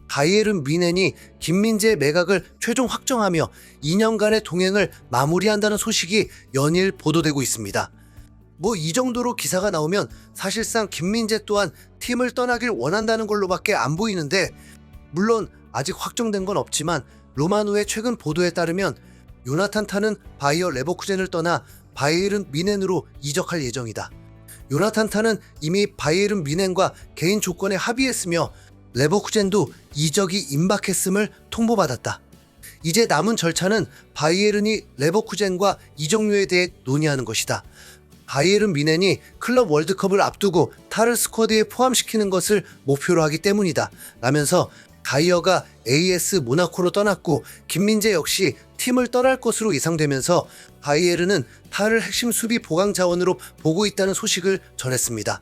바이에른 뮌헨이 김민재의 매각을 최종 확정하며 2년간의 동행을 마무리한다는 소식이 연일 보도되고 있습니다. 이 정도로 기사가 나오면 사실상 김민재 또한 팀을 떠나길 원한다는 걸로밖에 안 보이는데, 물론 아직 확정된 건 없지만 로마노의 최근 보도에 따르면 요나탄 타는 바이어 레버쿠젠을 떠나 바이에른 뮌헨으로 이적할 예정이다. 요나탄 타는 이미 바이에른 뮌헨과 개인 조건에 합의했으며 레버쿠젠도 이적이 임박했음을 통보받았다. 이제 남은 절차는 바이에른이 레버쿠젠과 이적료에 대해 논의하는 것이다. 바이에른 뮌헨이 클럽 월드컵을 앞두고 타를 스쿼드에 포함시키는 것을 목표로 하기 때문이다 라면서 바이어가 AS 모나코로 떠났고 김민재 역시 팀을 떠날 것으로 예상되면서 바이에른은 타를 핵심 수비 보강 자원으로 보고 있다는 소식을 전했습니다.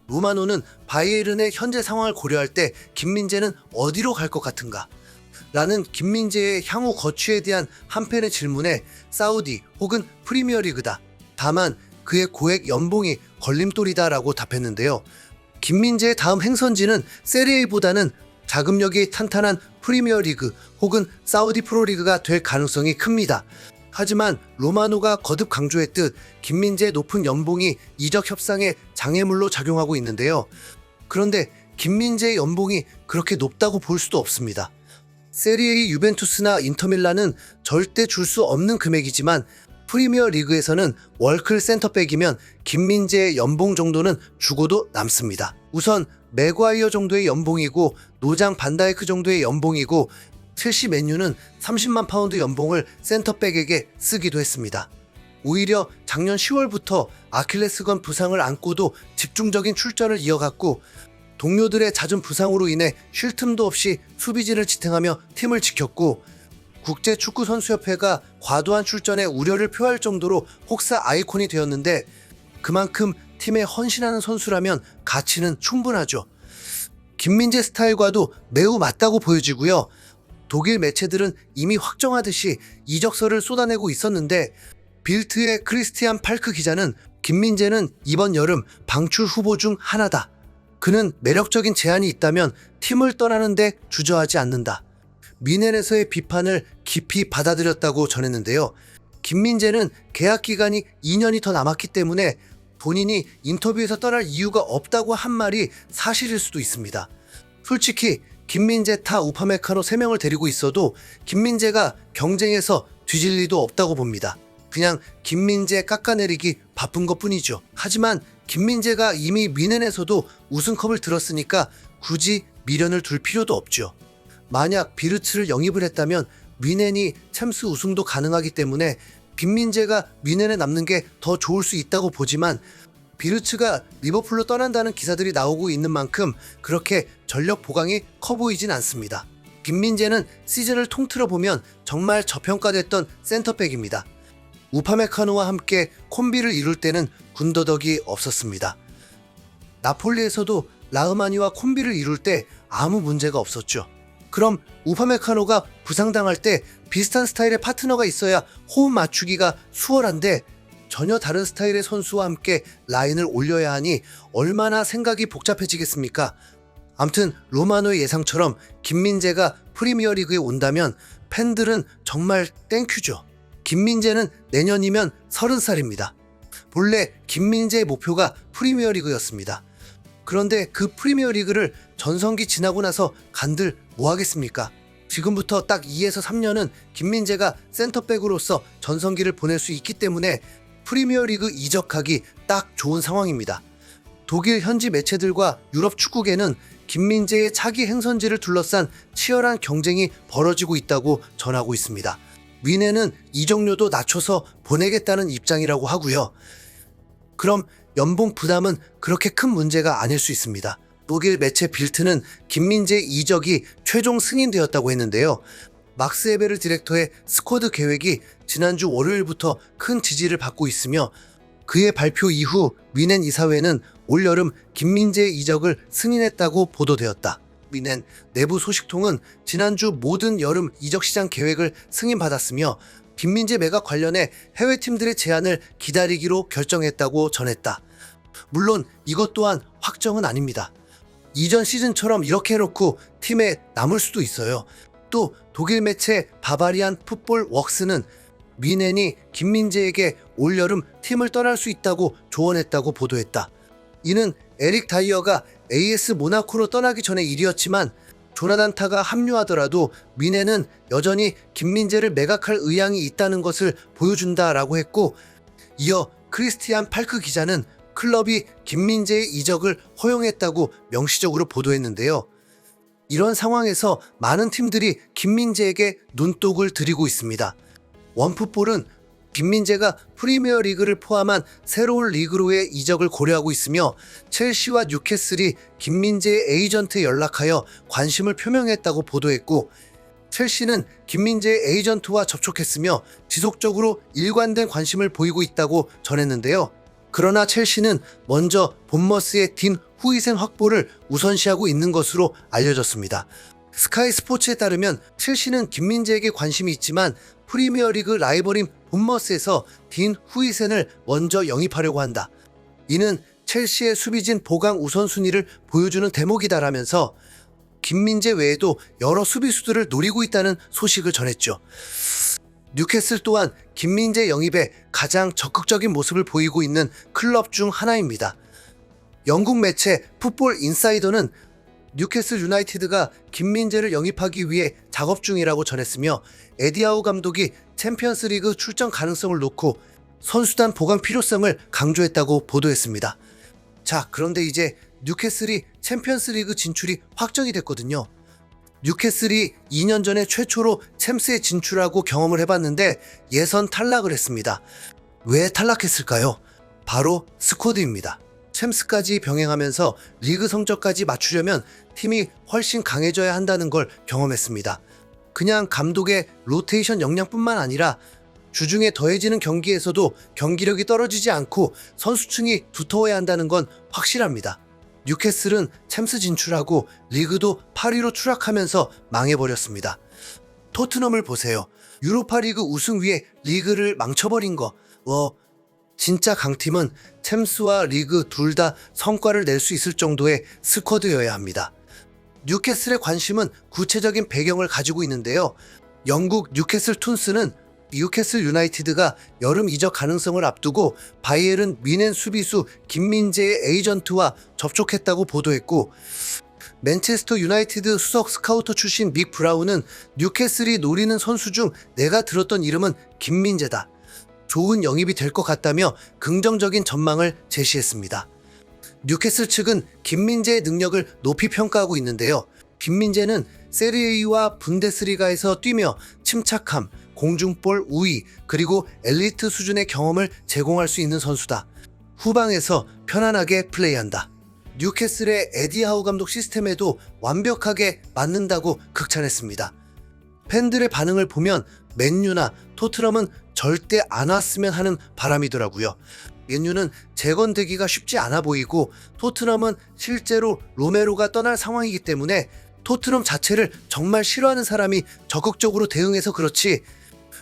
로마노는 바이에른의 현재 상황을 고려할 때 김민재는 어디로 갈 것 같은가? 라는 김민재의 향후 거취에 대한 한편의 질문에 사우디 혹은 프리미어리그다. 다만 그의 고액 연봉이 걸림돌이다 라고 답했는데요. 김민재의 다음 행선지는 세리에보다는 자금력이 탄탄한 프리미어리그 혹은 사우디 프로리그가 될 가능성이 큽니다. 하지만 로마노가 거듭 강조했듯 김민재의 높은 연봉이 이적 협상에 장애물로 작용하고 있는데요. 그런데 김민재의 연봉이 그렇게 높다고 볼 수도 없습니다. 세리에 유벤투스나 인터밀란은 절대 줄 수 없는 금액이지만 프리미어 리그에서는 월클 센터백이면 김민재의 연봉 정도는 주고도 남습니다. 우선 맥과이어 정도의 연봉이고 노장 반다이크 정도의 연봉이고 첼시 맨유는 30만 파운드 연봉을 센터백에게 쓰기도 했습니다. 오히려 작년 10월부터 아킬레스건 부상을 안고도 집중적인 출전을 이어갔고 동료들의 잦은 부상으로 인해 쉴 틈도 없이 수비진을 지탱하며 팀을 지켰고 국제축구선수협회가 과도한 출전에 우려를 표할 정도로 혹사 아이콘이 되었는데 그만큼 팀에 헌신하는 선수라면 가치는 충분하죠. 김민재 스타일과도 매우 맞다고 보여지고요. 독일 매체들은 이미 확정하듯이 이적설을 쏟아내고 있었는데 빌트의 크리스티안 팔크 기자는 김민재는 이번 여름 방출 후보 중 하나다. 그는 매력적인 제안이 있다면 팀을 떠나는데 주저하지 않는다. 뮌헨에서의 비판을 깊이 받아들였다고 전했는데요. 김민재는 계약 기간이 2년이 더 남았기 때문에 본인이 인터뷰에서 떠날 이유가 없다고 한 말이 사실일 수도 있습니다. 솔직히 김민재, 타, 우파메카노 3명을 데리고 있어도 김민재가 경쟁에서 뒤질 리도 없다고 봅니다. 그냥 김민재 깎아내리기 바쁜 것뿐이죠. 하지만 김민재가 이미 뮌헨에서도 우승컵을 들었으니까 굳이 미련을 둘 필요도 없죠. 만약 비르츠를 영입을 했다면 뮌헨이 챔스 우승도 가능하기 때문에 김민재가 뮌헨에 남는 게 더 좋을 수 있다고 보지만 비르츠가 리버풀로 떠난다는 기사들이 나오고 있는 만큼 그렇게 전력 보강이 커 보이진 않습니다. 김민재는 시즌을 통틀어 보면 정말 저평가됐던 센터백입니다. 우파메카노와 함께 콤비를 이룰 때는 군더더기 없었습니다. 나폴리에서도 라흐마니와 콤비를 이룰 때 아무 문제가 없었죠. 그럼 우파메카노가 부상당할 때 비슷한 스타일의 파트너가 있어야 호흡 맞추기가 수월한데 전혀 다른 스타일의 선수와 함께 라인을 올려야 하니 얼마나 생각이 복잡해지겠습니까? 암튼 로마노의 예상처럼 김민재가 프리미어리그에 온다면 팬들은 정말 땡큐죠. 김민재는 내년이면 30살입니다. 본래 김민재의 목표가 프리미어리그였습니다. 그런데 그 프리미어리그를 전성기 지나고 나서 간들 뭐 하겠습니까? 지금부터 딱 2에서 3년은 김민재가 센터백으로서 전성기를 보낼 수 있기 때문에 프리미어리그 이적하기 딱 좋은 상황입니다. 독일 현지 매체들과 유럽 축구계는 김민재의 차기 행선지를 둘러싼 치열한 경쟁이 벌어지고 있다고 전하고 있습니다. 뮌헨은 이적료도 낮춰서 보내겠다는 입장이라고 하고요. 그럼 연봉 부담은 그렇게 큰 문제가 아닐 수 있습니다. 독일 매체 빌트는 김민재 이적이 최종 승인되었다고 했는데요. 막스 에베르 디렉터의 스쿼드 계획이 지난주 월요일부터 큰 지지를 받고 있으며 그의 발표 이후 뮌헨 이사회는 올여름 김민재의 이적을 승인했다고 보도되었다. 뮌헨 내부 소식통은 지난주 모든 여름 이적 시장 계획을 승인받았으며 김민재 매각 관련해 해외팀들의 제안을 기다리기로 결정했다고 전했다. 물론 이것 또한 확정은 아닙니다. 이전 시즌처럼 이렇게 해놓고 팀에 남을 수도 있어요. 또 독일 매체 바바리안 풋볼 웍스는 미넨이 김민재에게 올여름 팀을 떠날 수 있다고 조언했다고 보도했다. 이는 에릭 다이어가 AS 모나코로 떠나기 전의 일이었지만 조나단 타가 합류하더라도 미넨은 여전히 김민재를 매각할 의향이 있다는 것을 보여준다라고 했고, 이어 크리스티안 팔크 기자는 클럽이 김민재의 이적을 허용했다고 명시적으로 보도했는데요. 이런 상황에서 많은 팀들이 김민재에게 눈독을 들이고 있습니다. 원풋볼은 김민재가 프리미어 리그를 포함한 새로운 리그로의 이적을 고려하고 있으며 첼시와 뉴캐슬이 김민재의 에이전트에 연락하여 관심을 표명했다고 보도했고, 첼시는 김민재의 에이전트와 접촉했으며 지속적으로 일관된 관심을 보이고 있다고 전했는데요. 그러나 첼시는 먼저 본머스의 딘 후이센 확보를 우선시하고 있는 것으로 알려졌습니다. 스카이 스포츠에 따르면 첼시는 김민재에게 관심이 있지만 프리미어리그 라이벌인 본머스에서 딘 후이센을 먼저 영입하려고 한다. 이는 첼시의 수비진 보강 우선순위를 보여주는 대목이다라면서 김민재 외에도 여러 수비수들을 노리고 있다는 소식을 전했죠. 뉴캐슬 또한 김민재 영입에 가장 적극적인 모습을 보이고 있는 클럽 중 하나입니다. 영국 매체 풋볼 인사이더는 뉴캐슬 유나이티드가 김민재를 영입하기 위해 작업 중이라고 전했으며, 에디아우 감독이 챔피언스리그 출전 가능성을 놓고 선수단 보강 필요성을 강조했다고 보도했습니다. 자, 그런데 이제 뉴캐슬이 챔피언스리그 진출이 확정이 됐거든요. 뉴캐슬이 2년 전에 최초로 챔스에 진출하고 경험을 해봤는데 예선 탈락을 했습니다. 왜 탈락했을까요? 바로 스쿼드입니다. 챔스까지 병행하면서 리그 성적까지 맞추려면 팀이 훨씬 강해져야 한다는 걸 경험했습니다. 그냥 감독의 로테이션 역량뿐만 아니라 주중에 더해지는 경기에서도 경기력이 떨어지지 않고 선수층이 두터워야 한다는 건 확실합니다. 뉴캐슬은 챔스 진출하고 리그도 8위로 추락하면서 망해버렸습니다. 토트넘을 보세요. 유로파리그 우승 위에 리그를 망쳐버린 거. 진짜 강팀은 챔스와 리그 둘 다 성과를 낼 수 있을 정도의 스쿼드여야 합니다. 뉴캐슬의 관심은 구체적인 배경을 가지고 있는데요. 영국 뉴캐슬 툰스는 뉴캐슬 유나이티드가 여름 이적 가능성을 앞두고 바이에른 뮌헨 수비수 김민재의 에이전트와 접촉했다고 보도했고, 맨체스터 유나이티드 수석 스카우터 출신 믹 브라운은 뉴캐슬이 노리는 선수 중 내가 들었던 이름은 김민재다. 좋은 영입이 될 것 같다며 긍정적인 전망을 제시했습니다. 뉴캐슬 측은 김민재의 능력을 높이 평가하고 있는데요. 김민재는 세리에A와 분데스리가에서 뛰며 침착함, 공중볼 우위, 그리고 엘리트 수준의 경험을 제공할 수 있는 선수다. 후방에서 편안하게 플레이한다. 뉴캐슬의 에디 하우 감독 시스템에도 완벽하게 맞는다고 극찬했습니다. 팬들의 반응을 보면 맨유나 토트넘은 절대 안 왔으면 하는 바람이더라고요. 맨유는 재건되기가 쉽지 않아 보이고 토트넘은 실제로 로메로가 떠날 상황이기 때문에 토트넘 자체를 정말 싫어하는 사람이 적극적으로 대응해서 그렇지,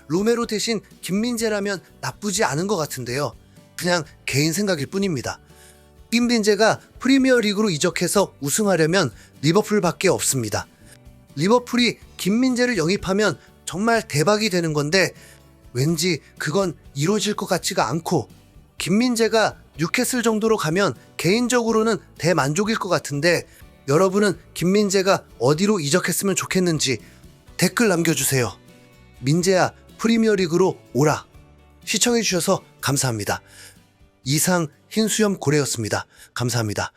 로메로 대신 김민재라면 나쁘지 않은 것 같은데요. 그냥 개인 생각일 뿐입니다. 김민재가 프리미어 리그로 이적해서 우승하려면 리버풀밖에 없습니다. 리버풀이 김민재를 영입하면 정말 대박이 되는 건데 왠지 그건 이루어질 것 같지가 않고, 김민재가 뉴캐슬 정도로 가면 개인적으로는 대만족일 것 같은데 여러분은 김민재가 어디로 이적했으면 좋겠는지 댓글 남겨주세요. 민재야, 프리미어리그로 오라. 시청해주셔서 감사합니다. 이상 흰수염 고래였습니다. 감사합니다.